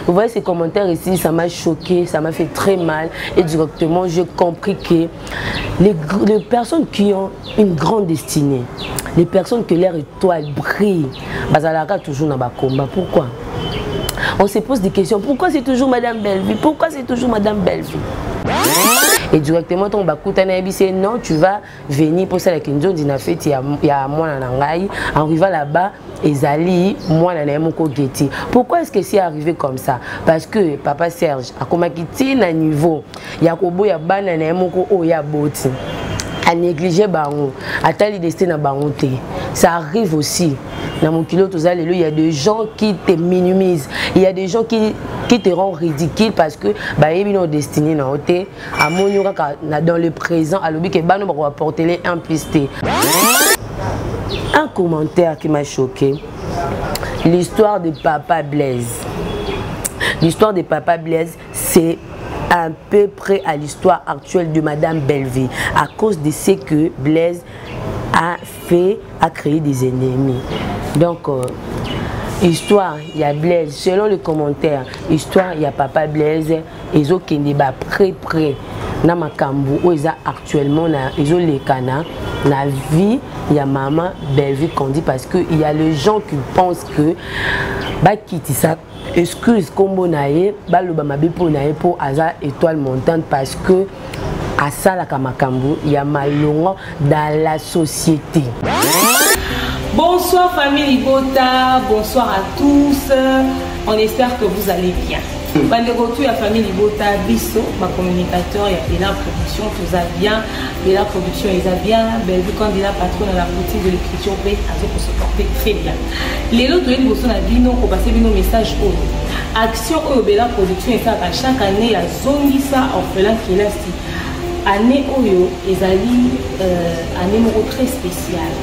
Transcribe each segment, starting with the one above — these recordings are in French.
Vous voyez ces commentaires ici, ça m'a choqué, ça m'a fait très mal. Et directement, j'ai compris que les personnes qui ont une grande destinée, les personnes que leur étoile brille, bazalaka toujours dans le combat. Pourquoi? On se pose des questions. Pourquoi c'est toujours Madame Bellevue? Pourquoi c'est toujours Madame Bellevue? Et directement, ton bakutana c'est non, tu vas venir pour ça la Kinjo dina fête, il y a moi nangai. En arrivant là-bas, Ezali, moi nanayemoko geti. Pourquoi est-ce que c'est arrivé comme ça? Parce que Papa Serge a komakiti na niveau. Yakobo ya bana nanayemoko o ya boti. À négliger bango, à tali destin na bangote. Ça arrive aussi. Dans mon kilo, il y a des gens qui te minimisent. Il y a des gens qui te rendent ridicule parce que ils ont destiné dans le présent. Alors que nous va apporter les implicité. Un commentaire qui m'a choqué. L'histoire de Papa Blaise. L'histoire de Papa Blaise, c'est à peu près à l'histoire actuelle de Madame Bellevue, à cause de ce que Blaise a créé des ennemis. Donc, histoire, il y a Blaise, selon les commentaires, histoire, il y a Papa Blaise, ils ont qui débat près, na makambu, où ils ont actuellement, ils ont les canards, la vie, il y a Maman Bellevue qu'on dit parce qu'il y a les gens qui pensent que, quitter ça. Excuse combo nae baloba mabepo nae pour aza étoile montante parce que à ça la kamakambu il y a malongo dans la société. Bonsoir famille Libota, bonsoir à tous. On espère que vous allez bien. Banderotu la famille Libota Bisso, ma communicateur et la production tout va bien. Et la production ils a bien. Bellevue quand il a patron dans la boutique de l'écriture B, pour se porter très bien. Les autres ils vont na bino pour passer bino message au action au Bella production et ça chaque année la zone ça orphelin qui est là année oyo ezali année très spéciale.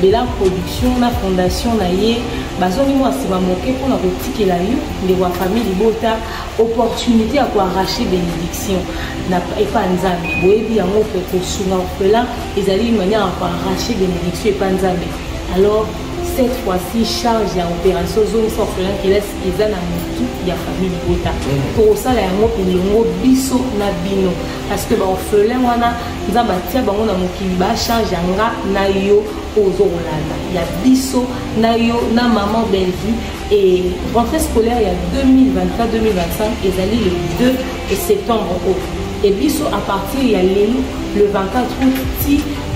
Bella production la fondation na ye bazongi moi c'est manqué pour la boutique la yo les wa famille Libota opportunité à quoi arracher bénédiction na et pas nzambe boyebi yango pe ko sunga orphelin ezali une manière à arracher bénédiction et pas nzambe. Alors cette fois-ci charge à opération zone orphelin qui laisse les ana mutu ya famille Libota pour ça la yango pilongo biso na bino parce que ba orphelin wana nzamba tia bango na mokili ba charge anga na yo ozolanda ya biso na yo na Maman Bellevue et rentrée scolaire il y a 2024-2025 ezali le 2 septembre et biso à partir il y a le 24 août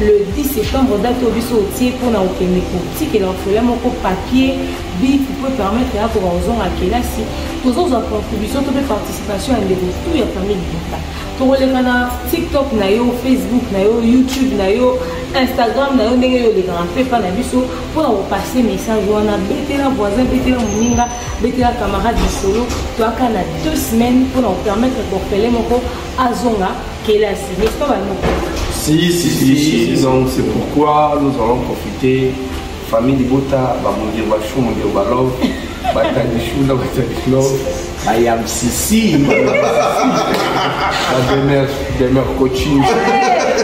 le 10 septembre date au biso au pour na okende ko et l'orphelin moko papier bi qui peut permettre à pour raison à kelasi tous autres contributions toute participation à des tout ya famille Libota pour les canaux TikTok na yo Facebook na yo YouTube na yo Instagram na yo ndenge yo les grands pas na biso pour passer message wana betela voisin betela moninga betela camarade du solo toi kana 2 semaines pour nous permettre d'orphelin moko azonga kelasi n'est pas nous. Si, donc c'est pourquoi nous allons profiter. Famille Libota, Bamondir Bachou, Mondir Balov, Bataille Chou, Bataille Love, I am Sissi, la demeure coaching.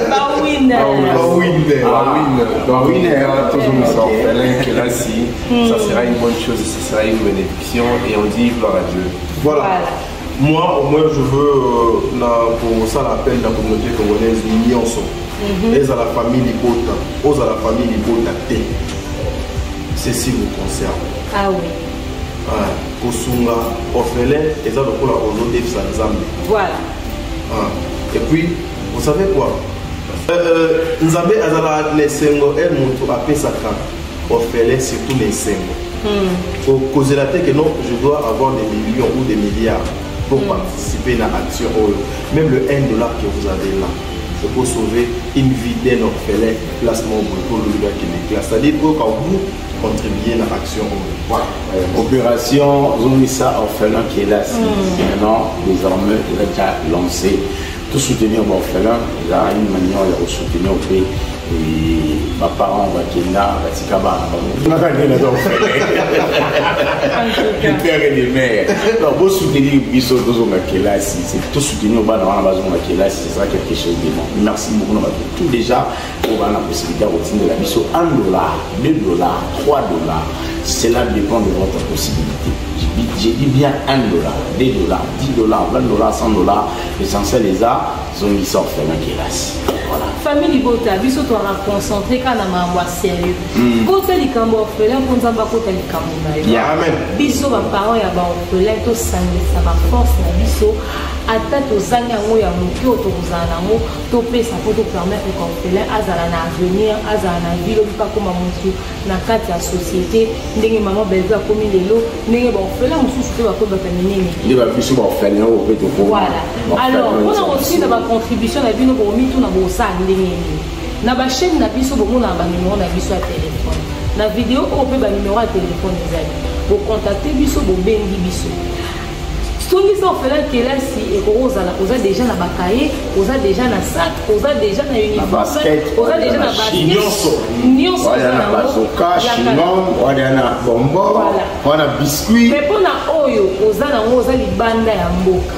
Bawin, toujours nous orphelins, que là, si, ça sera une bonne chose, ça sera une bénédiction et on dit gloire à Dieu. Voilà. Moi, au moins, je veux, pour ça, l'appel de la communauté congolaise, l'union. Et à la famille Libota, à la famille Libota T. Ceci vous concerne. Ah oui. Kosunga, orphelin, et ça, pour la Olodev Sanzambe. Voilà. Et puis, vous savez quoi? Nzambe Azala Nesengo, elle montre à Pesaka, orphelin, surtout Nesengo. Pour causer la tête que non, je dois avoir des millions ou des milliards pour participer à l'action. Même le $1 que vous avez là, c'est pour sauver une vie d'un orphelin, placement pour le gars qui est classe. C'est-à-dire que quand vous contribuez à l'action, voilà. Opération Zomissa orphelin qui est là, maintenant, désormais, il a déjà lancé. Tout soutenir l'orphelin, il a une manière de soutenir au pays. Et mes parents, Bakina, Batikaba, on a gagné l'orphelin. Le père et les mères. Alors, vous soutenir Bisso Dozonga c'est tout soutenir au bas dans la base de la c'est ça quelque chose de bon. Merci beaucoup. Tout déjà, on va la possibilité de retirer de la Bisso $1, $2, $3. Cela dépend de votre possibilité. j'ai dit bien $1, $2, $10, $20, $100, l'essentiel les a, ils sont orphelins qui restent. Voilà. Famille Libota, biso to ra concentré quand na mambo sérieux. Côté likambo orphelin pour nzamba côté likambo na yo. Amen. Biso ba parents ya ba orphelin to sangisa ba force na biso ata to zanga ngo ya mukio to kuzana ngo to pesa pour to permettre que orphelin azala na avenir, azala na vie pas comme mutu na kati ya société ndenge maman belga komi lelo ndenge ba orphelin mususu to ba ko batamine ni. Ndi ba biso ba orphelin au peut to. Voilà. Alors, on a aussi dans ma contribution na bino ko mitu na bo ndenge na ba chaîne na biso bo na ba numéro na biso ya téléphone na vidéo ko pe ba numéro ya téléphone ezali bo contacter biso bo bengi biso soki ça orphelin kelasi et ko ozala oza déjà na bakaye oza déjà na sac oza déjà na uniforme oza déjà na basket nyonso na bazoka chinon wala na bonbon wala biscuit mais pona oyo oza na oza libanda ya mboka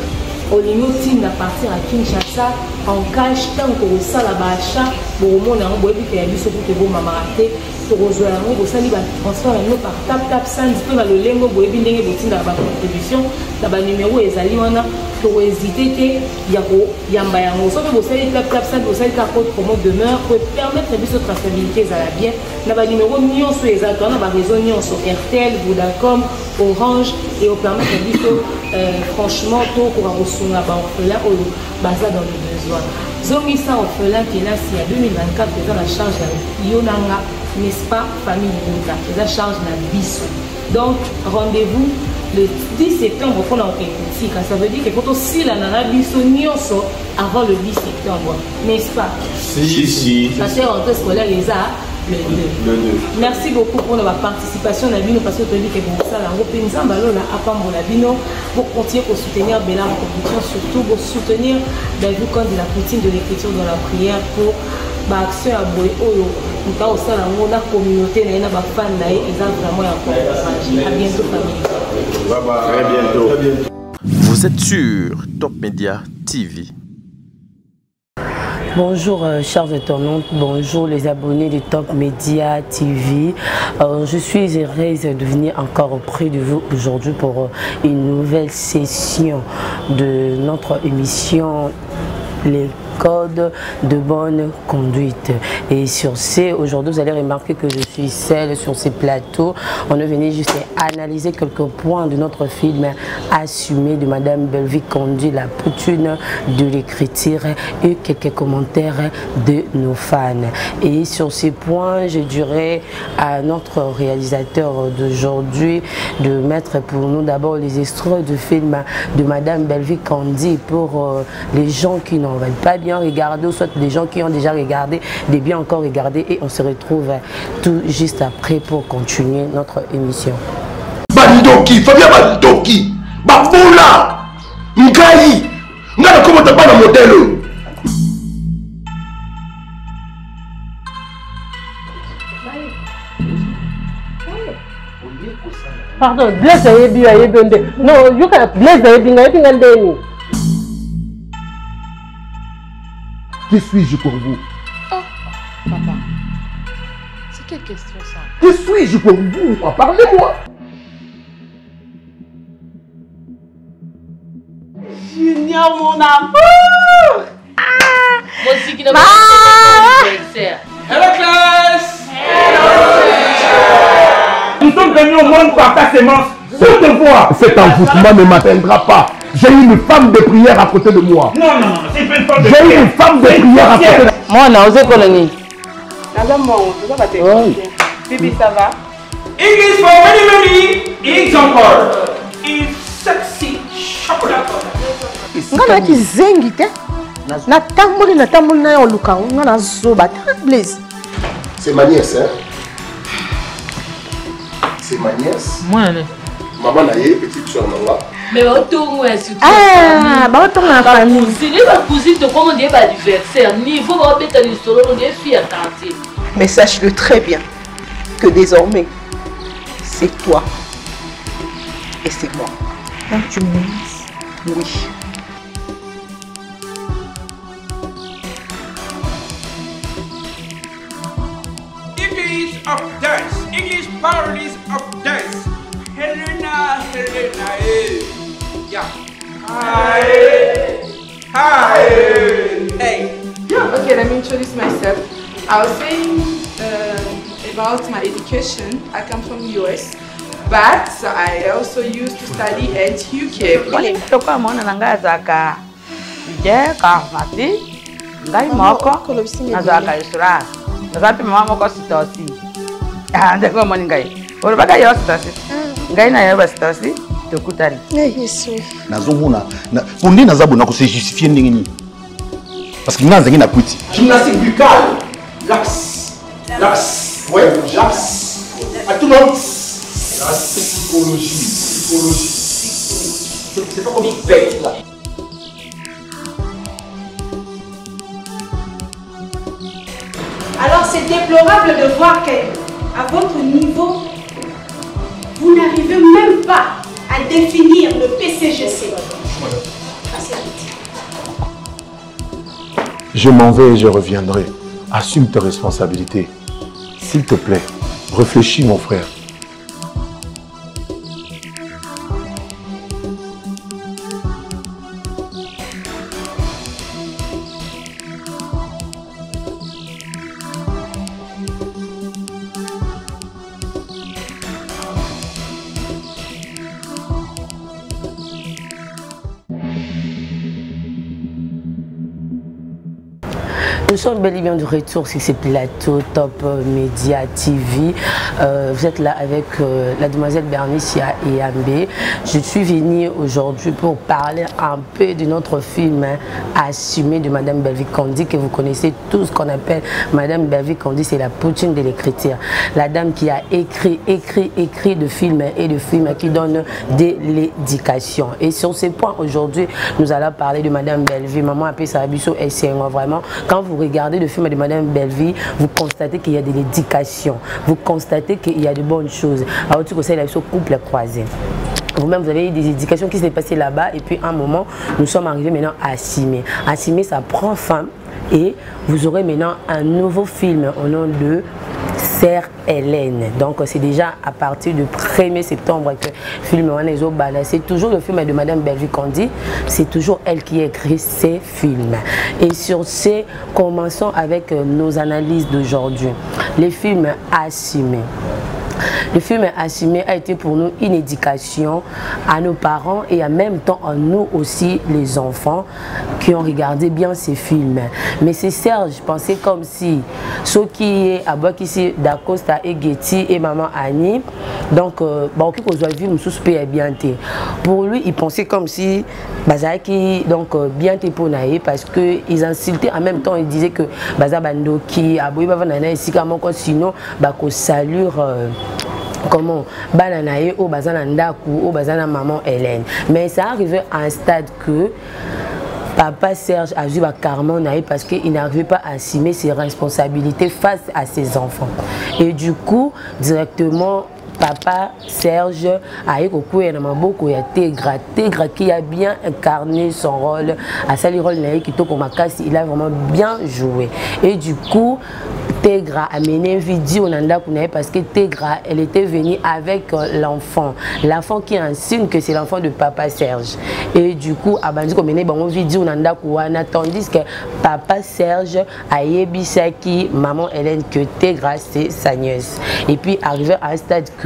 olingo tinda partir à Kinshasa en cash tant que ça la bacha bon mona ngo boyebi ke ya biso pour que bo mama raté to rejoindre yango bosali ba transfert yango par tap sans mpe na lolengo boyebi ndenge botinda ba contribution na ba numéro ezali wana to hésiter te ya ko yamba yango soki bosali tap sans bosali ka code promo demeure pour permettre biso traçabilité ezala bien na ba numéro nyonso ezala to na ba réseau nyonso Airtel, Vodacom, Orange et au permettre biso franchement to ko resunga ba orphelin oyo baza dans le besoin zongisa orphelin qui là si à 2024 dans la charge ya yonanga n'est-ce pas famille Libota la charge na biso donc rendez-vous le 10 septembre pour la Okekoutika ça veut dire que quand aussi la nana biso nyonso avant le 10 septembre n'est-ce pas si parce que rentrée scolaire les a le 2. Merci beaucoup pour la participation à Bino parce que tu as dit que bon ça la repensant ballon là à Pambola Bino pour continuer pour soutenir Bella en compétition surtout pour soutenir vu quand de la routine de l'écriture dans la prière pour action à boy oyo nous pas au sein la communauté na ba fan na ils ont vraiment encouragé à bientôt famille. Bye bye. Très bientôt. Vous êtes sur Top Média TV. Bonjour chers internautes, bonjour les abonnés de Top Média TV. Je suis heureuse de venir encore auprès de vous aujourd'hui pour une nouvelle session de notre émission Les codes de bonne conduite. Et sur ce, aujourd'hui, vous allez remarquer que je suis seule sur ces plateaux. On est venu juste analyser quelques points de notre film Assumé de Madame Belvic Kondi, la poutine de l'écriture et quelques commentaires de nos fans. Et sur ces points, je dirais à notre réalisateur d'aujourd'hui de mettre pour nous d'abord les extraits du film de Madame Belvic Kondi pour les gens qui n'en veulent pas bien regarder, ou soit des gens qui ont déjà regardé, des bien encore regardés, et on se retrouve tout juste après pour continuer notre émission. Bandoki, Fabien Bandoki, Baboula, Ngai, Ngai comment t'as pas le modèle? Pardon, Blaise Ayebi Ayebende. Non, you can Blaise Ayebi Ayebende. Qui suis-je pour vous? Oh, papa, c'est quelle question ça? Qui suis-je pour vous? Parlez-moi. Junior, mon amour! Moi aussi qui n'a pas de anniversaire. Hello classe! Nous sommes venus au monde par ta sémence. Pour te voir. Cet envoûtement ne m'atteindra pas. J'ai une femme de prière à côté de moi. Non, c'est pas une femme de prière. J'ai une femme de prière à côté de moi. Moi, on a osé colonie. Bibi, ça va? English for many, example. It's sexy chocolate. Nga ki zengi te. Na tamboli na yo luka nga na zoba ta Blaise. C'est ma nièce, hein? C'est ma nièce. Moi, maman naye petite soeur nanga. Mais autant surtout. Ah, bah autant la famille. Ma cousine te comment dire anniversaire. Niveau va mettre les solo on est fille à tenter. Mais sache-le très bien que désormais c'est toi et c'est moi. Ah, tu me dis? Oui. English of dance. English parodies of dance. Helena. Hey. Okay, let me introduce myself. I was saying about my education. I come from US, but I also used to study at UK. Toka mwana nanga zaka. Je karmati. Ngai moko. Nazaka isura. Nazati mama moko sitosi. Ande ko moni ngai. Orubaka yo sitosi. Ngai na yo sitosi. Tokutani. Nazonguna. Pundi nazabu na ko se justifier ndingi. Parce qu'il y a un petit. Gymnastique buccale. L'axe. L'axe. Ouais, l'axe. À tout le monde. Psychologie. C'est pas comme une bête là. Alors c'est déplorable de voir qu'à votre niveau, vous n'arrivez même pas à définir le PCGC. Je m'en vais et je reviendrai. Assume tes responsabilités. S'il te plaît, réfléchis mon frère. Nous sommes bel et bien de retour sur ce plateau Top Média TV. Vous êtes là avec la demoiselle Bernice Yambé. Je suis venue aujourd'hui pour parler un peu de notre film Assumé de Madame Belvic Candy, que vous connaissez tous, qu'on appelle Madame Belvic Candy, c'est la poutine de l'écriture. La dame qui a écrit de films et de films qui donnent de l'éducation. Et sur ces points, aujourd'hui, nous allons parler de Madame Belvic. Maman appelle ça Abisso et c'est vraiment, quand vous regardez le film de Madame Belvic, vous constatez qu'il y a de l'éducation, vous constatez qu'il y a de bonnes choses. Alors tu conseilles la couple croisé. Vous-même, vous avez eu des éducations qui s'est passées là-bas et puis à un moment, nous sommes arrivés maintenant à Assumé. Assumé, ça prend fin et vous aurez maintenant un nouveau film au nom de Sœur Hélène. Donc c'est déjà à partir du 1er septembre que le film c'est toujours le film de Madame Belvic Candy, c'est toujours elle qui écrit ces films. Et sur ce, commençons avec nos analyses d'aujourd'hui. Les films Assumé. Le film Assumé a été pour nous une éducation à nos parents et en même temps à nous aussi les enfants qui ont regardé bien ces films. Mais c'est Serge, je pensais comme si ceux qui est à bord ici d'Acosta et Getty et maman Annie, donc pour lui il pensait comme si Bazaki donc bien pour naïe parce que ils insultaient en même temps, ils disaient que Bazabandoki aboui bavanana ici sinon bako salure comment bananae au bazana ndaku au bazana maman Hélène. Mais ça arrivait à un stade que Papa Serge a vu carrément naïf parce qu'il n'arrivait pas à assumer ses responsabilités face à ses enfants. Et du coup, directement, Papa Serge a eu beaucoup Tégra qui a bien incarné son rôle à Sali rôle il a vraiment bien joué. Et du coup, Tégra a mené une vidéo parce que Tégra, elle était venue avec l'enfant. L'enfant qui insigne que c'est l'enfant de Papa Serge. Et du coup, a mené une vidéo tandis que Papa Serge a yebisaki maman Hélène que Tégra c'est sa nièce. Et puis arrivé à un stade que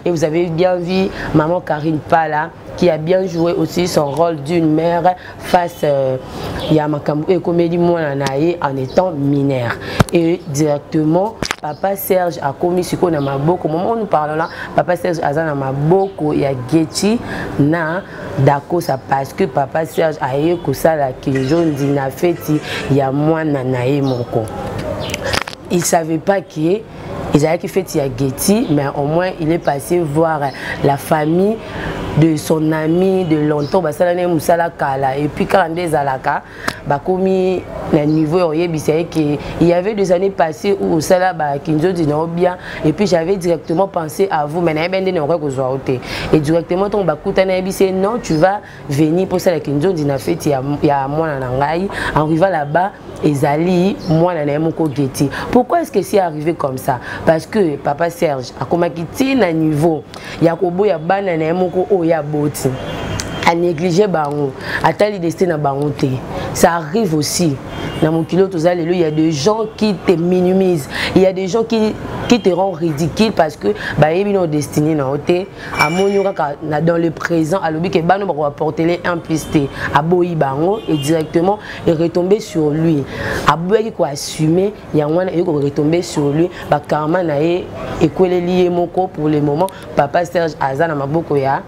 et vous avez bien vu maman Karine Pala qui a bien joué aussi son rôle d'une mère face à comédie en étant mineur. Et directement, Papa Serge a commis ce qu'on a beaucoup. Au moment où nous parlons là, Papa Serge a beaucoup. Il y a Getty na d'accord ça parce que Papa Serge a eu que ça là qui les jeunes dînent fêti il y a moins nanaï mon con. Il ne savait pas qui est. Ils avaient fait Getty, mais au moins il est passé voir la famille de son ami de longtemps. Et puis quand on est Zalaka, le niveau il y avait des années passées où ça là Kinzo dit non bien et puis j'avais directement pensé à vous mais et directement ton non tu vas venir pour ça la Kinzo dit na fait il y a moi en arrivant là-bas ezali moi na moko geti. Pourquoi est-ce que c'est arrivé comme ça? Parce que papa Serge a comme quitté na niveau ya kobo ya bana na moko o ya boti à négliger bango atali destin na bango te. Ça arrive aussi dans mon kilo tout ça il y a des gens qui te minimisent, il y a des gens qui te rendent ridicule parce que bah ils sont destinés na oté à dans le présent à l'objet que bah nous va apporter les implicité à boyi bango et directement et retomber sur lui à boyi quoi assumer il y a un et retomber sur lui bah karma na et quoi les lier moko pour le moment papa Serge Azana maboko ya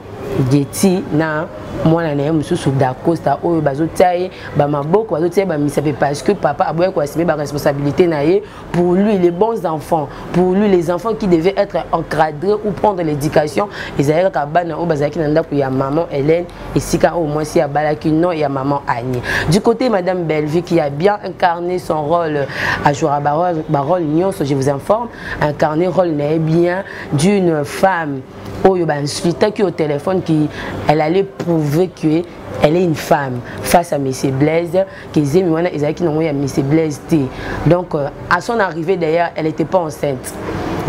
Geti na moi na mususu d'Acosta oyo bazotaye ba maboko bazotaye ba misape parce que papa a boye ko assumer ba responsabilité na ye pour lui les bons enfants pour lui les enfants qui devaient être encadrés ou prendre l'éducation ezalaka ka bana o bazaki na ndako ya maman Hélène et sika au moins si ya balaki non ya maman Annie. Du côté madame Bellevue qui a bien incarné son rôle à jouer à Barol Nyonso, je vous informe, incarné rôle na bien d'une femme oyo ba insulta qui au téléphone qui elle allait prouver que elle est une femme face à M. Blaise que Zemiwana ezaki non ya M. Blaise T. Donc à son arrivée d'ailleurs elle n'était pas enceinte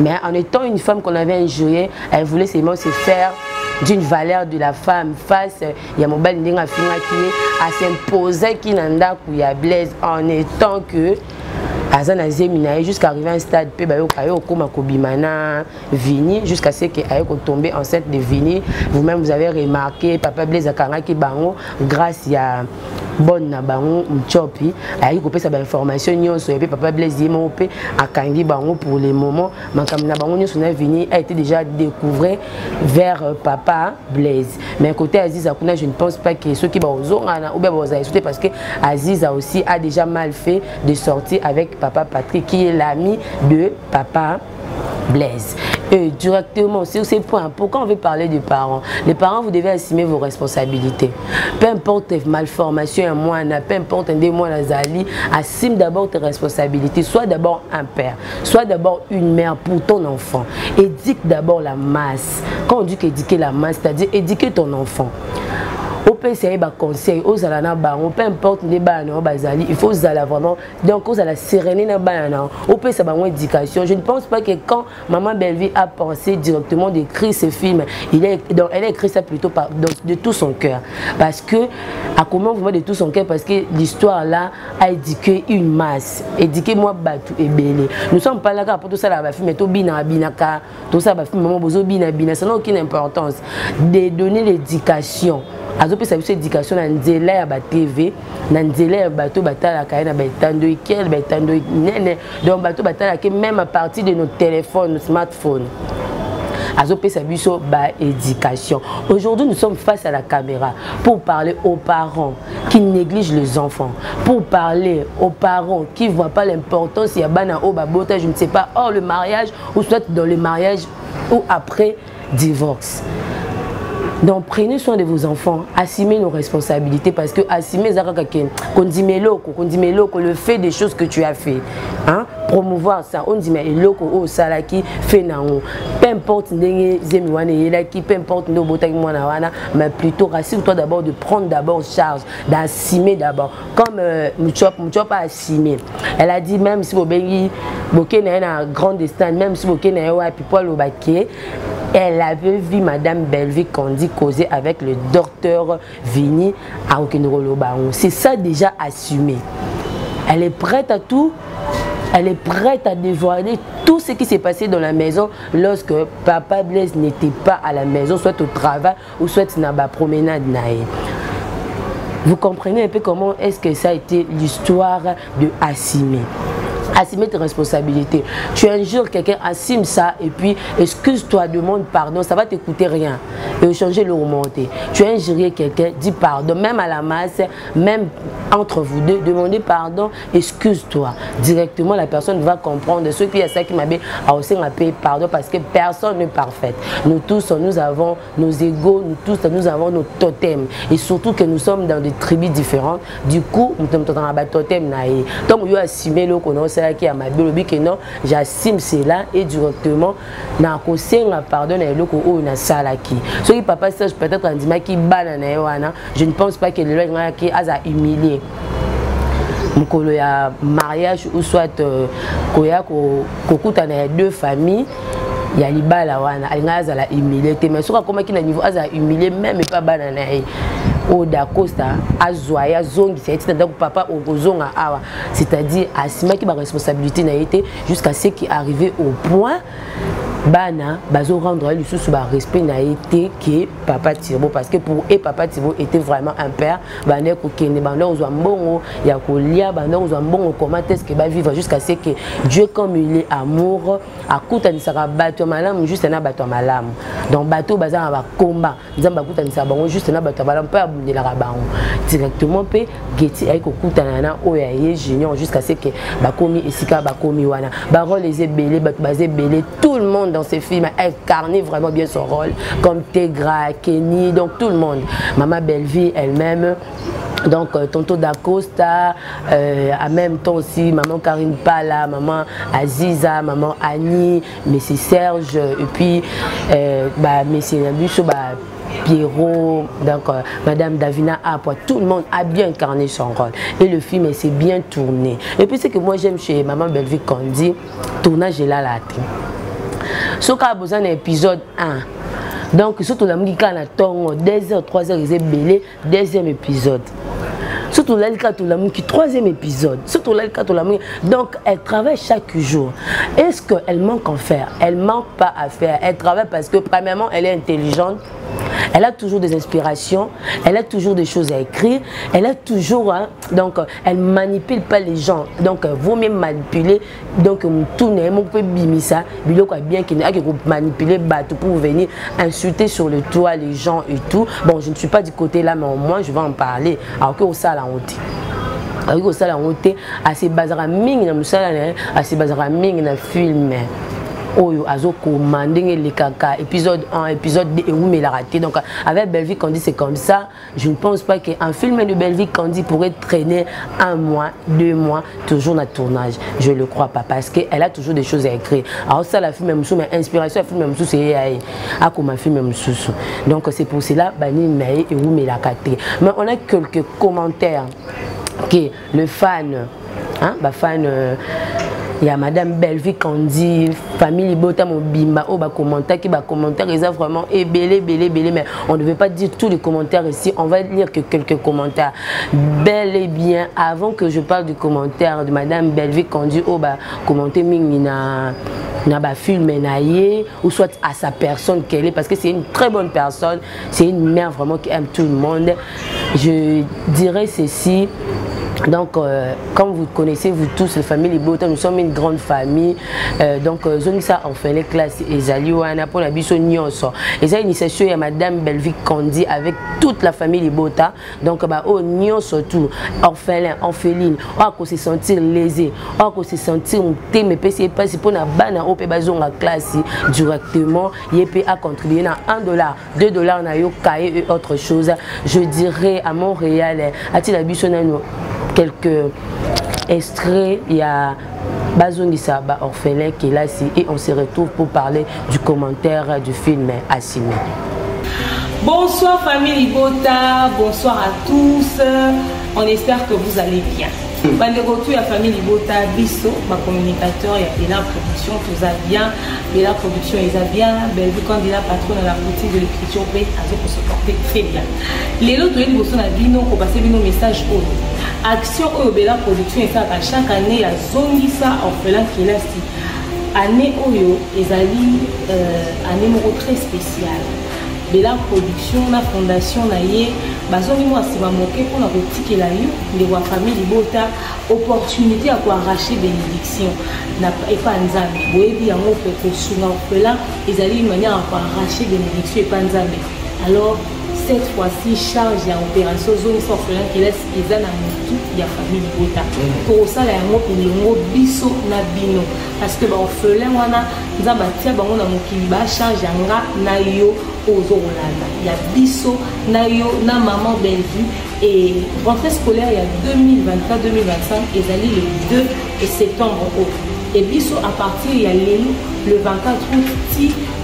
mais en étant une femme qu'on avait injuriée elle voulait seulement se faire d'une valeur de la femme face ya mobile ndinga finga qui a s'imposer qui nanda ku ya Blaise en étant que Azana Zemina jusqu'à arriver à un stade pe bayo kayo koma kobimana Vini jusqu'à ce que ayo tomber enceinte de Vini. Vous-même vous avez remarqué papa Blaise akanga ki bango grâce à bonne na bango mchopi ayo kopesa ba information nyonso et papa Blaise yemo pe akangi bango pour le moment makamna bango nyonso na Vini a été déjà découvert vers papa Blaise. Mais côté Aziz Akuna je ne pense pas que ceux qui bazongana ou bien bazaisoté parce que Aziz a aussi a déjà mal fait de sortir avec papa Patrick qui est l'ami de papa Blaise. Et directement sur ces points, pourquoi on veut parler des parents? Les parents, vous devez assumer vos responsabilités. Peu importe malformation, peu importe des mois Nazali, assume d'abord tes responsabilités. Sois d'abord un père, sois d'abord une mère pour ton enfant. Éduque d'abord la masse. Quand on dit qu'éduquer la masse, c'est-à-dire éduquer ton enfant. Au PCA, conseil aux alana baron, peu importe les banans, il faut vraiment donc aux la sérénité na banana. Au PCA baron éducation. Je ne pense pas que quand maman Bellevue a pensé directement d'écrire ce film, elle a écrit ça plutôt de tout son cœur. Parce que à comment vraiment de tout son cœur parce que l'histoire là a éduqué une masse. Éduqué moi Batou et Belé. Nous sommes pas là pour tout ça là film mais tout bina binaka, tout ça film maman bozo bina bina, ça n'a aucune importance. De donner l'éducation. Azope sa éducation na nzela ya ba TV na nzela ya bato batala ka na betando ikel betando nene donc bato batala ke même à partir de nos téléphones nos smartphones azope sa biso ba éducation. Aujourd'hui nous sommes face à la caméra pour parler aux parents qui négligent les enfants, pour parler aux parents qui ne voient pas l'importance il y a bana o babota je ne sais pas hors le mariage ou soit dans le mariage ou après divorce. Donc prenez soin de vos enfants, assumez nos responsabilités parce que assumer le fait des choses que tu as fait, hein? Promouvoir ça, on dit mais loko o salaki fait nango, peu importe peu importe mais plutôt rassure-toi d'abord de prendre d'abord charge, d'assumer d'abord. Comme Mouchop a assumé, elle a dit même si vous avez un grand destin, même si vous avez un people au baquet. Elle avait vu Madame Bellevue Kandi causer avec le docteur Vini à Okenrolo-Baron. C'est ça déjà assumé. Elle est prête à tout. Elle est prête à dévoiler tout ce qui s'est passé dans la maison lorsque Papa Blaise n'était pas à la maison, soit au travail ou soit dans la promenade. Vous comprenez un peu comment est-ce que ça a été l'histoire de assumer. Assumer tes responsabilités. Tu injures quelqu'un, assume ça et puis excuse-toi, demande pardon, ça va te coûter rien. et changer le remonter. Tu as injurié quelqu'un, dis pardon, même à la masse, même entre vous deux, demandez pardon, excuse-toi. Directement, la personne va comprendre. Ce qui est ça qui m'a dit, aussi on a payé pardon parce que personne n'est parfait. Nous tous, nous avons nos égos, nous tous, nous avons nos totems. Et surtout que nous sommes dans des tribus différentes. Du coup, nous sommes dans un totem. Donc, je assume le qu'on a qui a ma belle que non, j'assume cela et directement, na conseil na pardon na le ko na sala qui. Ce qui papa sage peut-être en disant qui banana wana, je ne pense pas que le loi qui a humilié. Mukolo ya mariage ou soit koya kokuta na deux familles. Il y a libala wana alingaza la humilié mais soka comment qui na niveau aza humilié même pas banana o da costa azoya zongi c'est à papa ozonga awa c'est-à-dire asima qui ba responsabilité na été jusqu'à ce qui arrivé au point bana bazo rendre le sous ba respect na été que papa Thibaut parce que pour papa Thibaut était vraiment un père bana ko kende bana ozwa mbongo ya kolia bana ozwa mbongo comment est-ce que ba vivre jusqu'à ce que Dieu comme il est amour akuta ni saka bato malamu juste na bato malamu donc bato baza ba combat nzamba akuta ni saka bango juste na bato malamu pas abundela ka bango directement pe geti ay ko kutana na oya ye junior jusqu'à ce que ba komi esika ba komi wana ba rôle les belé bato bazé belé tout le monde dans ces films a incarné vraiment bien son rôle comme Tegra, Kenny, donc tout le monde. Maman Belleville elle-même, donc tonton Dacosta, en même temps aussi maman Karine Pala, maman Aziza, maman Annie, monsieur Serge et puis monsieur Nabusso, Pierrot, donc Madame Davina Apois, tout le monde a bien incarné son rôle et le film s'est bien tourné. Et puis c'est que moi j'aime chez Maman Belleville qu'on dit tournage est là la tête. Ce qui a besoin d'un épisode 1. Donc, surtout la musique à 2h, 3h, ils ont belé, deuxième épisode. Surtout là, la musique, troisième épisode. Surtout là, la musique. Donc, elle travaille chaque jour. Est-ce qu'elle manque en faire? Elle ne manque pas à faire. Elle travaille parce que, premièrement, elle est intelligente. Elle a toujours des inspirations, elle a toujours des choses à écrire, elle a toujours, donc elle manipule pas les gens, donc vaut mieux manipuler, donc tout n'est pas bimisa, bien qu'il a que manipuler bateau pour venir insulter sur le toit les gens et tout. Bon, je ne suis pas du côté là, mais au moins je vais en parler. Alors que ça la honte. Alors que ça la honte, à ces bazara ming na musala, à ces bazara ming na film. Oyo azo commandé les caca épisode 1 épisode 2 et où mais la raté donc avec Belleville Candy c'est comme ça. Je ne pense pas qu'un film de Belleville Candy pourrait traîner 1 mois 2 mois toujours dans le tournage, je le crois pas parce qu'elle a toujours des choses à écrire. Alors ça la film même sous mais inspiration film même sous c'est à comme un film même sous donc c'est pour cela bani mais et où mais la raté mais on a quelques commentaires que le fan fan il y a Madame Belleville Candy, famille Bota Mobimba, commentaire qui commentaire, ils ont vraiment belé, mais on ne devait pas dire tous les commentaires ici, on va lire que quelques commentaires. Bel et bien, avant que je parle du commentaire de Madame Belleville Candy, commenter na film ou soit à sa personne qu'elle est, parce que c'est une très bonne personne, c'est une mère vraiment qui aime tout le monde. Je dirais ceci. Donc, comme vous connaissez, vous tous, la famille Libota, nous sommes une grande famille. Donc, Zonisa en fait les classes et Zaliwana pour la biso nyonso. Et ça, initiation, il y a Madame Belleville Candy avec toute la famille Libota. Donc, oh, nyonso tout, orphelin, orpheline, on se sentir lésé, on se sentir monté, mais pas si pour la banane, on peut baser la classe directement. Il peut contribuer à $1, $2, on a eu cahier et autre chose. Je dirais à Montréal, à Tilabiso, quelques extraits, il y a Bazongi Saba orphelin qui est là ici et on se retrouve pour parler du commentaire du film Assimé. Bonsoir famille Libota, bonsoir à tous, on espère que vous allez bien. Banderotu la famille Libota Bisso, ma communicateur, il y a Bella Production, tout ça bien, Bella Production, il a bien, Belleville quand il a patron dans la boutique de l'écriture, il a se porter très bien. Les autres, ils sont à Bino, pour passer nos messages au Action au Bella Production, et ça, à chaque année, il y a Zongisa orphelin qui est là. Année Oyo, ils allaient année très spéciale. Bella Production, la fondation, bazongi moi c'est ma moqué pour la boutique et la lieu de la famille Libota opportunité à quoi arracher bénédiction n'a pas nzambe boyebi yango pe ko sunga orphelin ils allaient une manière à quoi arracher bénédiction et pas nzambe Alors, cette fois-ci, charge et opération zone orphelin qui laisse les ânes à tout, il y a famille Libota. Pour ça, il y a un mot biso na bino. Parce que l'orphelin, on a charge na yo aux Orlanda. Il y a biso na yo na maman Bellevue. Et rentrée scolaire, il y a 2024-2025, et d'aller le 2 septembre. Et biso à partir, il y a le 24 août,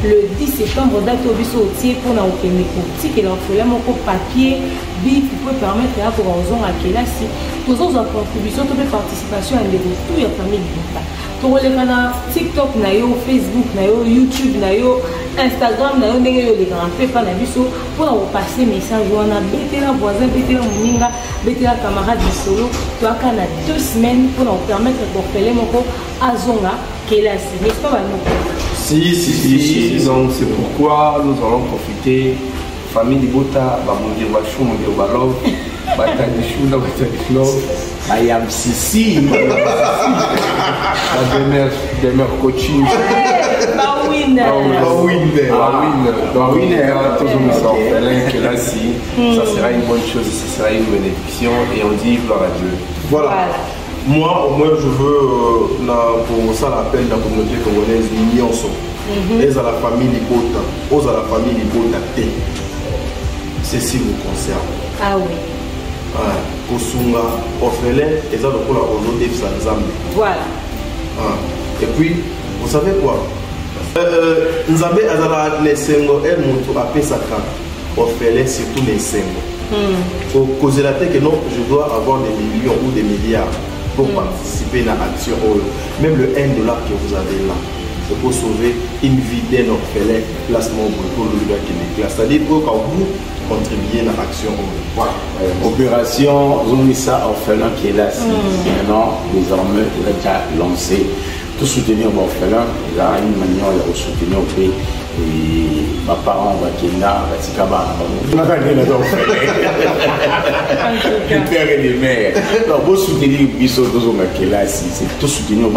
le 10 septembre, date au biso au tiers pour la et l'orphelin, mon papier, bip, qui peut permettre à pour aux à quelle si tous autres contributions, toute participation à des tout la famille pour les canaux TikTok, Facebook, YouTube, Instagram, les grands pas la biso pour passer message, on a bêté la voisin, bêté la moninga, bêté la camarade du solo, tu as 2 semaines pour nous permettre de faire mon à Zonga, qui est là, n'est-ce pas? Si, donc c'est pourquoi nous allons profiter. Famille Libota, Bamondir Bachou, Mondir Balov, Batanichou, Batanichou, Ayam Sissi, la demeure coaching. Bawin, toujours nous sommes que là, si ça sera une bonne chose, ça sera une bénédiction et on dit gloire à Dieu. Voilà. Moi, au moins, je veux, pour ça, l'appel de la communauté congolaise, Nyonso. Et à la famille Libota, aux à la famille Libota T. Ceci vous concerne. Ah oui. Kosunga, orphelin, et ça, pour la Olodev Sanzambe. Voilà. Et puis, vous savez quoi? Nzambe Azala Nesengo, elle montre à Pesaka, orphelin, surtout les Sengo. Pour causer la tête que non, je dois avoir des millions ou des milliards pour participer à l'action. Même le $1 que vous avez là, c'est pour sauver une vie d'un orphelin, placement pour le gars qui est classe. C'est-à-dire que quand vous contribuez à l'action, voilà. Opération Zomissa orphelin qui est là, maintenant, désormais, il a déjà lancé. Tout soutenir l'orphelin, il a une manière de soutenir au pays. Et ma parent va qu'il a, le père et les mères. Donc, vous soutenir c'est tout soutenir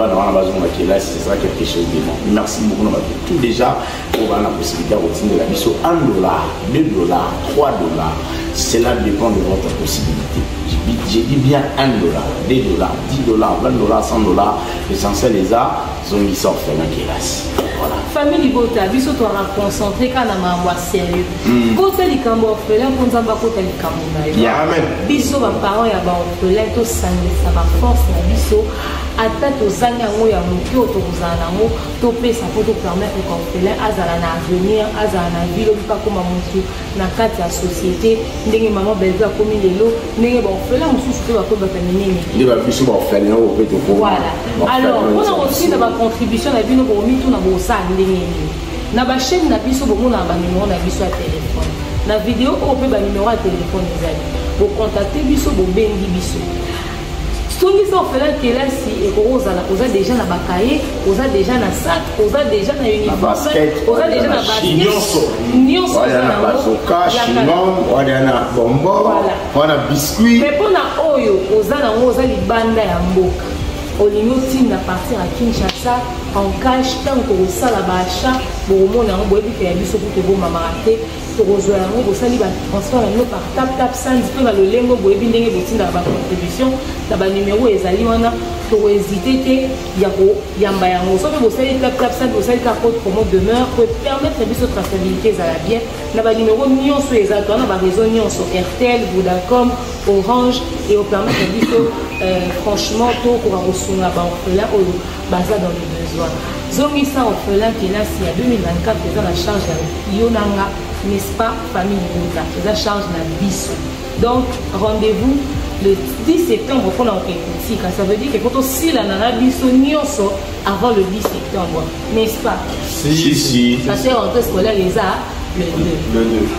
c'est ça quelque chose de bon. Merci beaucoup. Tout déjà, on va la possibilité de retirer de la mission $1, $2, $3. Cela dépend de votre possibilité. J'ai dit bien $1, $2, $10, $20, $100. L'essentiel des arts, ils ont mis ça orphelin qui est là. Voilà. Famille Libota, biso to ra concentré kana mambo sérieux. Côté likambo orphelin pour nzamba côté likambo na yo. Amen. Biso ba parents ya ba orphelin to sangisa ba force na biso ata to zanga ngo ya mukyo to kuzana ngo to pesa pour to permettre que orphelin azala na avenir, azala na vie pas comme mutu na kati ya société ndenge maman Bellevue a komi lelo ndenge ba orphelin mususu to ba ko ba nini. Ndi ba biso ba orphelin au peut to. Voilà. Alors, on a aussi na ba contribution na bino ko mi to na bo na ba chaîne na biso bomo na ba numéro na biso ya téléphone na vidéo o pe ba numéro ya téléphone ezali bo contacter biso bo bengi biso soki ça orphelin kelasi et kozala oza déjà na bakaye oza déjà na sac oza déjà na uniforme oza déjà na basket nyonso na bazoka chignon wala na bonbon wala biscuit mais pona oyo oza na oza libanda ya mboka olingi otinda partir à Kinshasa en cash tant que osala baachat bomona yango boyebi ke ya biso kutu bomamaka te tokozwa yango bosali batransfert yango par tap sans mpe na lolengo boyebi ndenge botindaka bacontribution na banumero ezali wana tokohésite te ya koyamba yango soki bosali tap sans bosali ka code promo demeure po permettre biso traçabilité ezala bien na banumero nyonso ezala to wana baréseau nyonso Airtel, Vodacom, Orange et au permettre biso franchement tokoka kosunga baorphelin oyo baza dans le besoin zongisa orphelin kelasi ya 2024 eza na charge ya yo nanga n'est-ce pas famille Libota eza charge na biso donc rendez-vous le 10 septembre pour l'enquête. Ça veut dire que quand on s'il a un biso nyonso avant le 10 septembre, n'est-ce pas? Si. Ça c'est rentrée scolaire les arts. Le 2.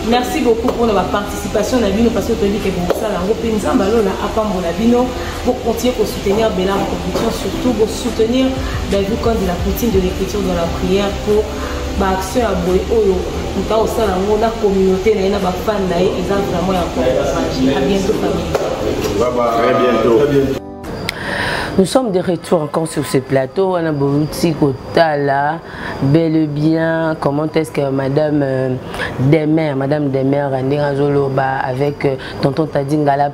Merci beaucoup pour la participation à Bino parce que tu as dit que vous ça la repensant ballon là à Pambo la Bino pour continuer pour soutenir Bella en compétition surtout pour soutenir vous quand il a routine de l'écriture dans la prière pour action à boy oyo nous pas au sein la communauté na ba fan na ils ont vraiment à bientôt famille. Bye bye. Très bientôt. Nous sommes de retour encore sur ce plateau. On a Bouti Kotala, bel et bien comment est-ce que Madame Demer, avec tonton Tadingala,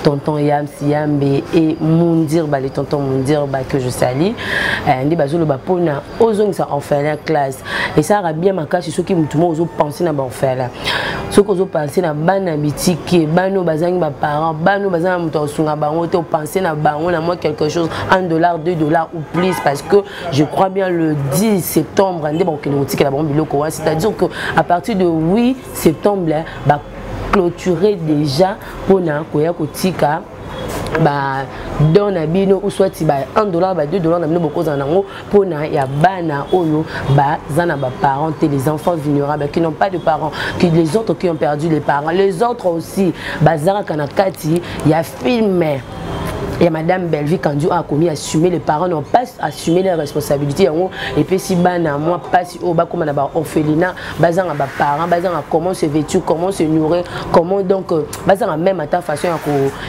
tonton Yambe et Mundir, les tontons Mundir que je salue. Ndi bazolo ba pona ozong sa orphelin classe et ça a bien marqué ceux qui mutumo ozo penser na ba orphelin. Ceux qui ozo penser na bana bitiki, bano bazangi ba parents, bano bazanga muto osunga bango te penser na bango na moi quelque chose $1, $2 ou plus parce que je crois bien le 10 septembre ndé bon que nous tika la bombe biloko, c'est-à-dire que à partir de 8 septembre ba clôturer déjà pour na koya kotika ba don abino ou soit $1 $2 na bino boko zanango pour na ya bana oyo ba zana ba parents et les enfants vulnérables qui n'ont pas de parents, que les autres qui ont perdu les parents, les autres aussi bazara kanakati ya film. Et Madame Belleville, quand Dieu a commis à assumer, les parents n'ont pas assumé leurs responsabilités. Et puis si bana moi pas si au bas comme on a orphelinat, bazan a parents, bazan a comment se vêtir, comment se nourrir, comment donc bazan a même à ta façon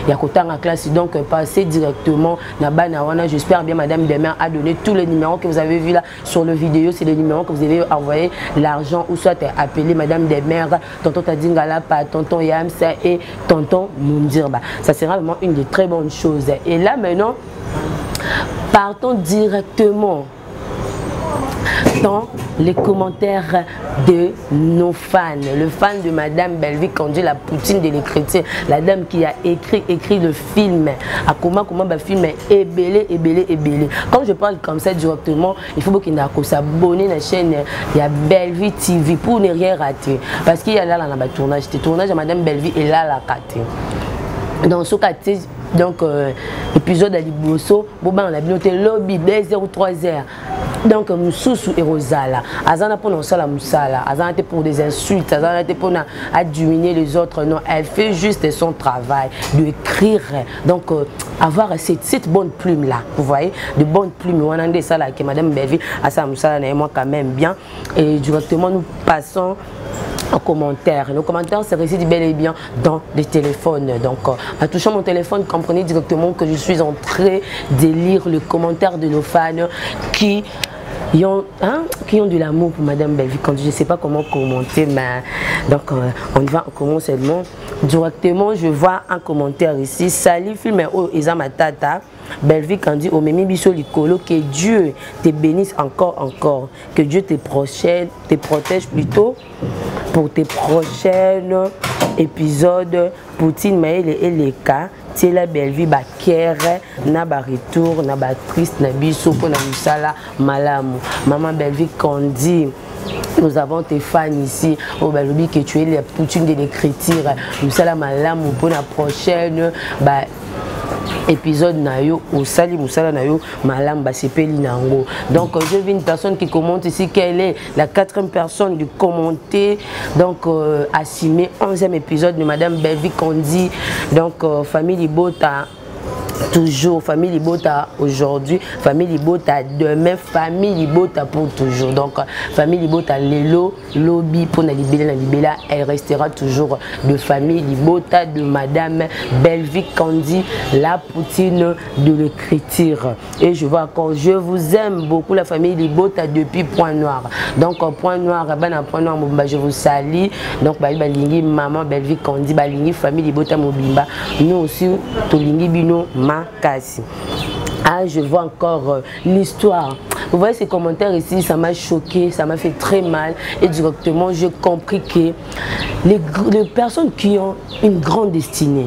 ya kota en classe donc passer directement na bana wana. J'espère bien Madame Demer a donné tous les numéros que vous avez vu là sur le vidéo, c'est les numéros que vous avez envoyé l'argent ou soit appelé Madame Demer, tonton Tadingala, tonton Yamsa et tonton Mundirba. Ça sera vraiment une des très bonnes choses. Et là maintenant, partons directement dans les commentaires de nos fans. Le fan de Madame Belleville Kandi, la poutine de l'écriture, la dame qui a écrit le film. À comment le film est ébélé. Quand je parle comme ça directement, il faut qu'il s'abonner à la chaîne, il y a Belleville TV pour ne rien rater. Parce qu'il y a là le tournage. Le tournage de Madame Belleville est là la raté. Dans ce cas, donc épisode à Liboso, Boba on a bien noté lobby 2h ou 3h. Donc Moussou et Rosala, Azana pour non la Moussala, Azana pour des insultes, Azana pour diminuer les autres. Non, elle fait juste son travail de écrire. Donc avoir cette bonne plume là, vous voyez, de bonnes plumes. On a des ça là que Madame Belleville, Asa Moussala et moi quand même bien. Et directement nous passons en commentaire. Nos commentaires se résident bel et bien dans les téléphones. Donc, en touchant mon téléphone, comprenez directement que je suis en train de lire le commentaire de nos fans qui ont de l'amour pour Madame Belleville Kandi. Je ne sais pas comment commenter, mais donc on va commencer seulement. Directement, je vois un commentaire ici. Salut, film Eza Matata. Belleville Kandi, Omemi Biso Likolo, que Dieu te bénisse encore. Que Dieu te protège plutôt pour tes prochains épisodes. Poutine, Maël et Leka. C'est la Belleville Bakere, Naba retour, Naba triste, Nabiso, Pona Musala, Malamu. Maman Belleville Kandi. Nous avons tes fans ici au Balobi que tu es la poutine de l'écriture. Musala Malamu pour la prochaine épisode nayo au Sali Musala nayo Malam Basepeli Nango. Donc je vis une personne qui commente ici qu'elle est la 4e personne de commenter. Donc assumé 11e épisode de Madame Belleville Kandi. Donc famille Libota toujours, famille Libota aujourd'hui, famille Libota demain, famille Libota pour toujours. Donc famille Libota Lelo lobby pour la libéla, elle restera toujours de famille Libota de Madame Belleville Kandi, la poutine de l'écriture. Et je vois encore, je vous aime beaucoup la famille Libota depuis Point Noir. Donc Point Noir, Point Noir, je vous salue. Donc balingi maman Belleville Kandi, balingi famille Libota Mobimba. Nous aussi, tolingi bino Makasi. Ah, je vois encore l'histoire. Vous voyez ces commentaires ici, ça m'a choqué, ça m'a fait très mal. Et directement, j'ai compris que les personnes qui ont une grande destinée,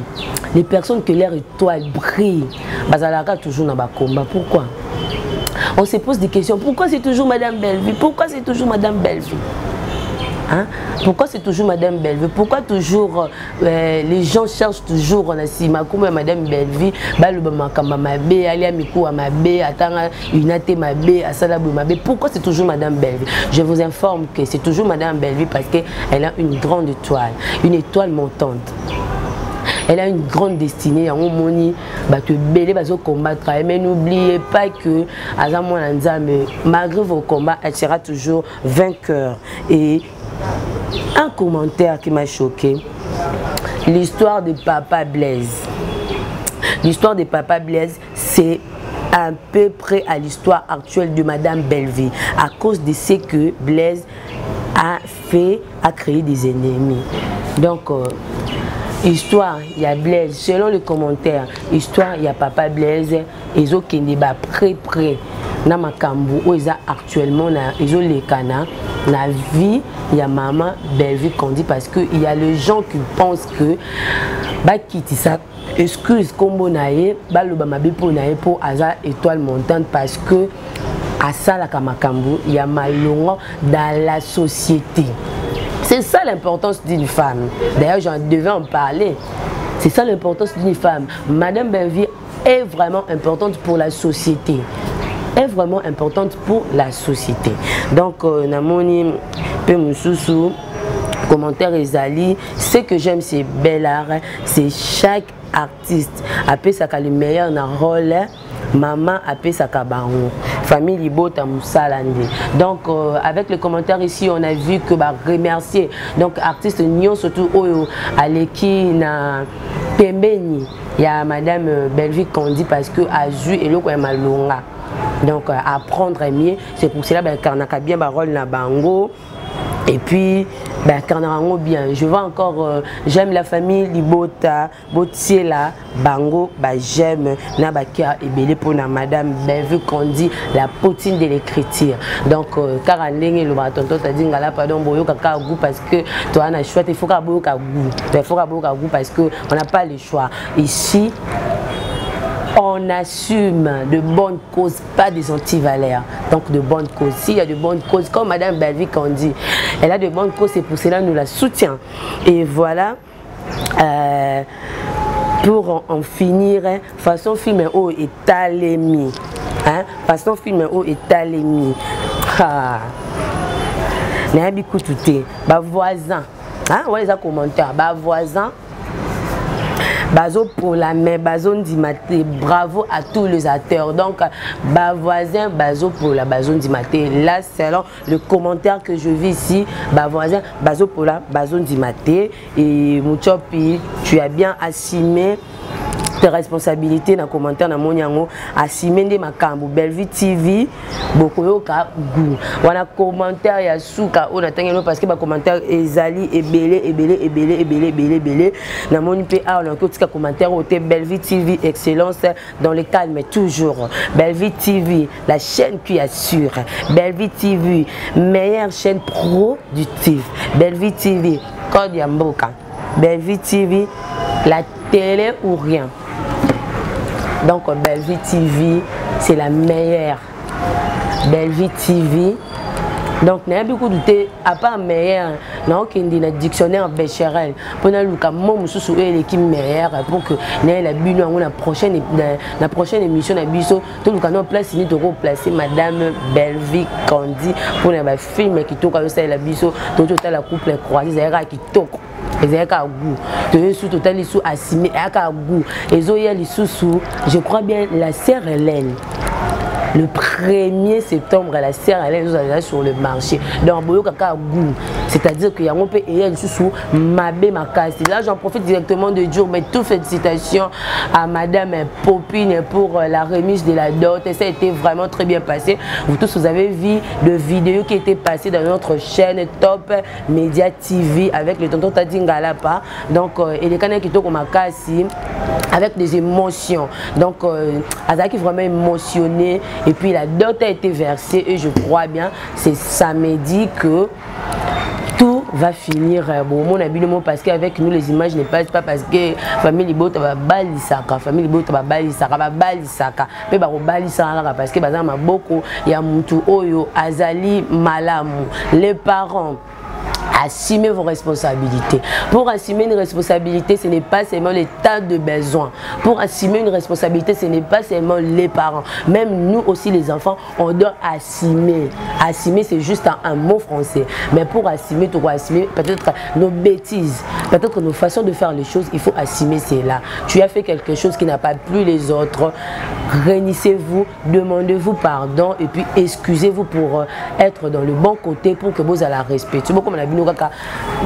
les personnes que leur étoile brille, bazalaka toujours dans le combat. Pourquoi? On se pose des questions. Pourquoi c'est toujours Madame Belleville? Pourquoi c'est toujours Madame Belleville? Hein? Pourquoi c'est toujours Madame Belleville? Pourquoi toujours les gens cherchent toujours on a si Madame Belleville, pourquoi c'est toujours Madame Belleville? Je vous informe que c'est toujours Madame Belleville parce qu'elle a une grande étoile, une étoile montante. Elle a une grande destinée. Combattre. Mais n'oubliez pas que malgré vos combats, elle sera toujours vainqueur. Et un commentaire qui m'a choqué, l'histoire de Papa Blaise. L'histoire de Papa Blaise, c'est à peu près à l'histoire actuelle de Madame Belleville à cause de ce que Blaise a créé des ennemis. Donc, histoire, il y a Blaise, selon les commentaires, histoire, il y a Papa Blaise, ils ont près na makambu où ils ont actuellement ils ont les canards la vie il y a maman Belleville qu'on dit parce que il y a les gens qui pensent que bah quitter ça excuse combo naé bah le bamabe pour naé pour hasard étoile montante parce que à ça la kamakambu il y a malongo dans la société. C'est ça l'importance d'une femme. D'ailleurs j'en devais en parler. C'est ça l'importance d'une femme. Madame Belleville est vraiment importante pour la société. Est vraiment importante pour la société. Donc, Namoni Pemususu, commentaire Ezali, ce que j'aime c'est bel art, c'est chaque artiste après ça a le meilleur dans le rôle, maman après ça a baron, famille Libota Moussalandi. Donc, avec les commentaires ici, on a vu que bah remercier donc artiste Nyon surtout Oyo Aleki na Pembeni, il y a Madame Belleville qu'on dit parce que Azu et l'autre est malonga. Donc apprendre mieux, c'est pour cela ben Karnaka bien parole na bango et puis ben Karnarango bien. Je vois encore j'aime la famille Libota, Botiela, bango, ben j'aime na bakia et belé pour na Madame Belleville qu'on dit la poutine de l'écriture. Donc Karandenge le batonto t'a dit ngala pardon boyo kaka goût parce que toi on a choix il faut ka boyo ka goût. Il faut ka boyo ka goût parce que on n'a pas le choix. Ici on assume de bonnes causes, pas des antivaleurs. Donc de bonnes causes. S'il y a de bonnes causes, comme Madame Belleville qu'on dit, elle a de bonnes causes et pour cela nous la soutient. Et voilà, pour en finir, façon film au étalémie. Façon film au étalémie. N'ayez pas écouté. Bah voisin. On les a commentaires. Bah voisin. Bazo pour la main, Bazo Dimaté, bravo à tous les acteurs. Donc, bas voisin, Bazo pour la Bazo Dimaté. Là, selon le commentaire que je vis ici, bas voisin, Bazo pour la Bazo Dimaté. Et Mouchopi, tu as bien assumé tes responsabilités dans le commentaire dans mon yango, assumé de makambo, Belleville TV, beaucoup yoka goût. On a commentaire ya souka, on a tangelo parce que ma commentaire ezali belé. Dans mon PA, on a un commentaire au Belleville TV, excellence dans le calme toujours. Belleville TV, la chaîne qui assure. Belleville TV, meilleure chaîne productive. Belleville TV, code Yamboka. Belleville TV, la télé ou rien. Donc Belleville TV, c'est la meilleure. Belleville TV. Donc, il y a beaucoup de thé, à part meilleur, non, qui est dans le dictionnaire Becherel. Pour nous, nous sommes l'équipe meilleure pour que la prochaine émission, tout le canal place, il faut placer Madame Belleville Candy pour les films qui tournent comme ça, la biso, tout la couple croisée, qui tourne. Je crois bien la sœur Hélène. Le 1er septembre, la sœur Hélène nous a sur le marché. Donc, c'est-à-dire qu'il y a un peu sous Mabé Makas. Là, j'en profite directement de dire, mais toutes félicitations à Madame Popine pour la remise de la dot. Et ça a été vraiment très bien passé. Vous tous, vous avez vu de vidéos qui étaient passées dans notre chaîne Top Media TV avec le tonton Tadingalapa. Donc, et les canaux qui tournent Makasi avec des émotions. Donc, Azaki vraiment émotionné. Et puis la dot a été versée et je crois bien, c'est samedi que tout va finir bon mon habilement parce qu'avec nous les images ne passent pas parce que famille Libota va balisaka famille Libota va balisaka mais ba balisaka parce que bazama maboko ya mutu oyo azali malamu les parents. Assumez vos responsabilités. Pour assumer une responsabilité, ce n'est pas seulement l'état de besoin. Pour assumer une responsabilité, ce n'est pas seulement les parents. Même nous aussi, les enfants, on doit assumer. Assumer, c'est juste un mot français. Mais pour assumer, tu dois assumer peut-être nos bêtises, peut-être nos façons de faire les choses. Il faut assumer cela. Tu as fait quelque chose qui n'a pas plu les autres. réunissez-vous, demandez-vous pardon et puis excusez-vous pour être dans le bon côté pour que vous allez respecter. C'est beaucoup comme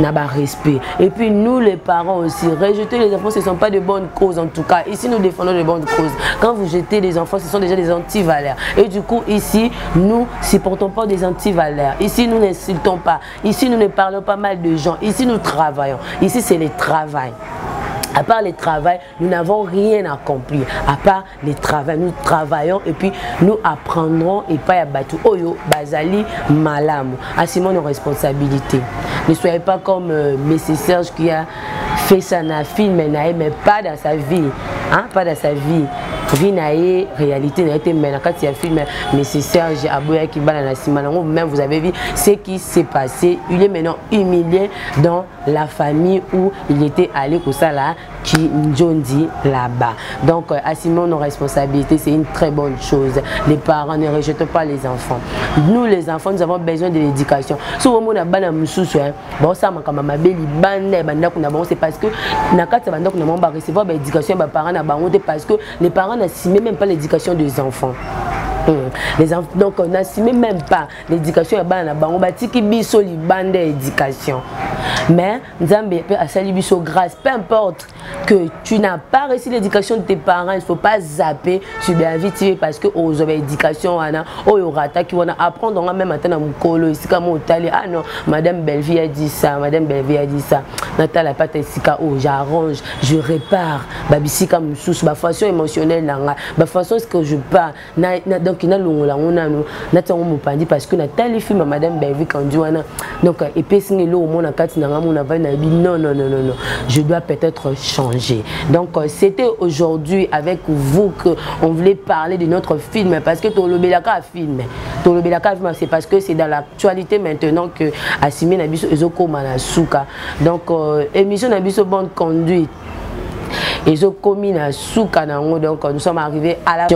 la respect. Et puis nous les parents aussi, rejeter les enfants, ce ne sont pas de bonnes causes en tout cas. Ici nous défendons de bonnes causes. Quand vous jetez les enfants, ce sont déjà des anti-valeurs. Et du coup ici, nous ne supportons pas des anti-valeurs. Ici nous n'insultons pas. Ici nous ne parlons pas mal de gens. Ici nous travaillons. Ici c'est le travail. À part les travail, nous n'avons rien accompli. À part les travail, nous travaillons et puis nous apprendrons et pas à battre. Oyo, Bazali, Malam. Assumons nos responsabilités. Ne soyez pas comme Messie Serge qui a fait ça dans un film, mais pas dans sa vie. Hein? Pas dans sa vie. Vie naïe, réalité n'a été mais quand il y a film Messie Serge Aboya qui bat dans la Simalango, même vous avez vu ce qui s'est passé. Il est maintenant humilié dans la famille où il était allé au Sala qui Njondi là-bas. Donc assumons nos responsabilités, c'est une très bonne chose. Les parents ne rejettent pas les enfants. Nous les enfants, nous avons besoin de l'éducation. Si on a bana mususu, bon ça m'a comme ma belle bande banda kuna bon c'est parce que nakata banda kuna mamba recevoir l'éducation ba parents na bango parce que les parents n'assument même pas l'éducation des enfants. Les enfants donc on n'assume même pas l'éducation ya bana na bango batiki biso libande éducation. Mais Nzambe peut asali biso grâce, peu importe que tu n'as pas reçu l'éducation de tes parents, il ne faut pas zapper sur bien vite parce que aux éducation wana oyorata qui vont apprendre on même matin na mukolo ici comme otali ah non madame Belleville a dit ça, madame Belleville a dit ça. Natala pata ici oh j'arrange, je répare babisi comme sous ma façon émotionnelle nanga, ma façon ce que je parle donc il a longola on a nous natango mopandi parce que Nathalie film madame Belleville quand dit wana donc et puis c'est le mon na kati nanga mon avay na bi non je dois peut-être changer. Donc c'était aujourd'hui avec vous que on voulait parler de notre film parce que Tolobelaka film c'est parce que c'est dans l'actualité maintenant que Assimi Nabiso Ezoko Manasuka. Donc émission Nabiso bonne conduite. Et je commis na souka nango donc nous sommes arrivés à la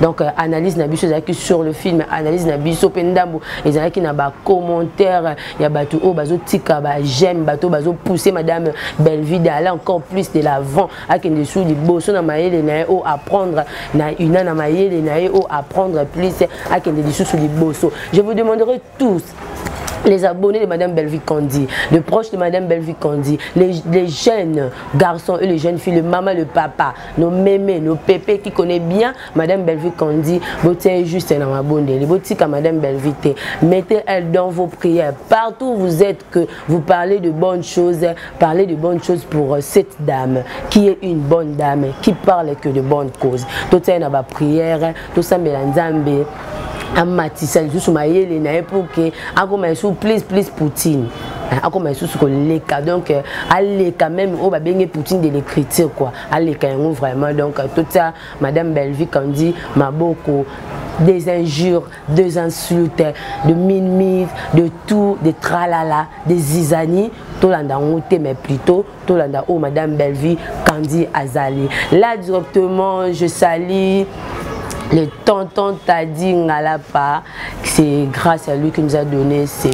donc analyse nabiso zaki sur le film analyse nabiso pendambo ezaki na ba commentaire ya bato o bazo tika ba j'aime bato bazo pousser madame Belleville d'aller encore plus de l'avant akende sous li boso na mayele na o apprendre na une na mayele na o apprendre plus akende sous li boso. Je vous demanderai tous les abonnés de Madame Belleville Kandi, les proches de Madame Belleville Kandi, les jeunes garçons et les jeunes filles, le maman, le papa, nos mémés, nos pépés qui connaissent bien Madame Belleville Kandi, votez juste dans ma bonne, les boutiques à Madame Belleville, mettez-elle dans vos prières. Partout où vous êtes, que vous parlez de bonnes choses pour cette dame, qui est une bonne dame, qui parle que de bonnes causes. Tout ça, il y a ma prière, tout ça, Mélanzambe. Amatissa sous maïle na pour que akoma sous please Poutine akoma sous ko leka donc aller quand même au ba bengue Poutine de l'écriture quoi aller quand vraiment donc tout ça madame Belleville Kandi maboko des injures, des insultes, de minimises, de tout, des tralala, des zizani, Tolanda Ngote, mais plutôt Tolanda oh madame Belleville Kandi Azali. Là directement je salue le tonton Tadi Ngalapa, c'est grâce à lui qui nous a donné ces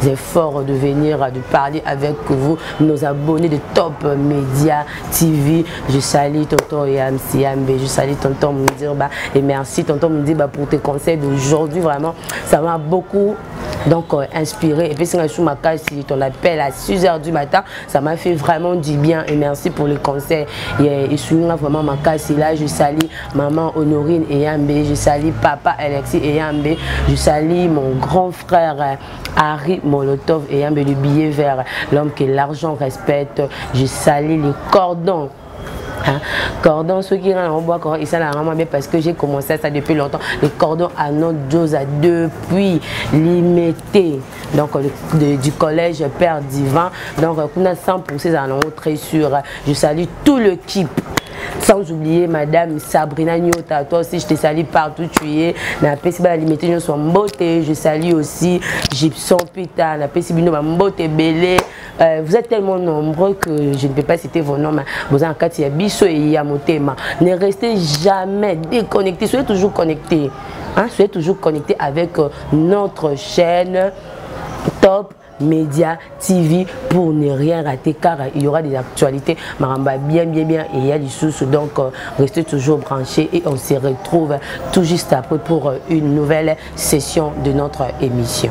efforts de venir, de parler avec vous, nos abonnés de Top Media TV. Je salue tonton Yamsi Yambe, je salue tonton Mundirba et merci tonton Mundirba pour tes conseils d'aujourd'hui. Vraiment, ça m'a beaucoup donc inspiré. Et puis c'est sous ma case, si ton appel à 6h du matin, ça m'a fait vraiment du bien et merci pour les conseils. Et sous vraiment ma case, là, je salue maman Honorine et Yambe, je salue papa Alexis et Yambe, je salue mon grand frère Harry Molotov et Yambe, le billet vert, l'homme que l'argent respecte, je salue les cordons. Cordon, ceux qui ont bois et ça l'a vraiment bien parce que j'ai commencé ça depuis longtemps. Les cordons à notre dose depuis limité donc du collège Père Divin. Donc on a 100% à très sûr. Je salue tout le l'équipe. Sans oublier Madame Sabrina Nyota, toi aussi je te salue partout tu es. Na pesiba la limité nous sommes beauté. Je salue aussi Gibson Pita, na pesibino ma beauté belé. Vous êtes tellement nombreux que je ne peux pas citer vos noms. Vous en cas il y a Bisso et Yamotema. Ne restez jamais déconnectés, soyez toujours connectés. Hein? Soyez toujours connectés avec notre chaîne Top Média TV pour ne rien rater car il y aura des actualités maramba bien et il y a des sources, donc restez toujours branchés et on se retrouve tout juste après pour une nouvelle session de notre émission.